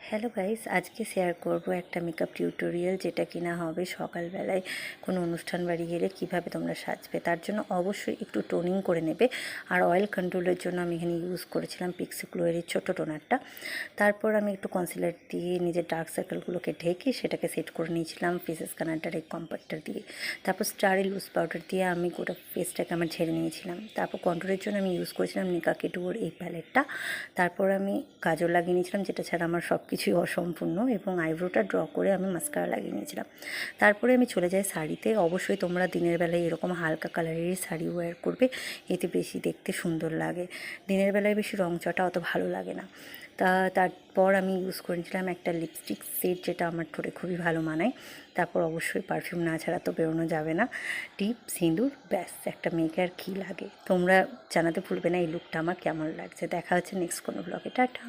Hello guys, আজকে share করব একটা মেকআপ টিউটোরিয়াল যেটা কিনা হবে সকালবেলায় কোনো অনুষ্ঠান বাড়ি গেলে কিভাবে তোমরা সাজবে। তার জন্য অবশ্যই একটু টোনিং করে নেবে। আর অয়েল কন্ট্রোলের জন্য আমি এখানে ইউজ করেছিলাম পিক্সি গ্লোয়ের ছোটো টোনারটা। তারপর আমি একটু কনসিলার দিয়ে নিজের ডার্ক সার্কেলগুলোকে ঢেকে সেটাকে সেট করে নিয়েছিলাম ফেসেস কানাডার এই কম্প্যাক্টার দিয়ে। তারপর স্টারি লুজ পাউডার দিয়ে আমি গোটা ফেসটাকে আমার ঝেড়ে নিয়েছিলাম। তারপর কন্ট্রোলের জন্য আমি ইউজ করেছিলাম নিকা কেটুয়োর এই প্যালেটটা। তারপর আমি কাজল লাগিয়ে নিয়েছিলাম, যেটা ছাড়া আমার সব কিছুই অসম্পূর্ণ, এবং আইব্রোটা ড্র করে আমি মাস্কারা লাগিয়ে নিয়েছিলাম। তারপরে আমি চলে যাই শাড়িতে। অবশ্যই তোমরা দিনের বেলায় এরকম হালকা কালারেরই শাড়ি ওয়্যার করবে, এতে বেশি দেখতে সুন্দর লাগে। দিনের বেলায় বেশি রং চটা অত ভালো লাগে না। তারপর আমি ইউজ করেছিলাম একটা লিপস্টিক সেট, যেটা আমার ঠোঁটে খুবই ভালো মানায়। তারপর অবশ্যই পারফিউম না ছাড়া তো বেরোনো যাবে না। টিপ, সিঁদুর, ব্যাস, একটা মেয়েকে আর কী লাগে। তোমরা জানাতে ভুলবে না এই লুকটা আমার কেমন লাগছে। দেখা হচ্ছে নেক্সট কোনো ব্লগে। টাটা।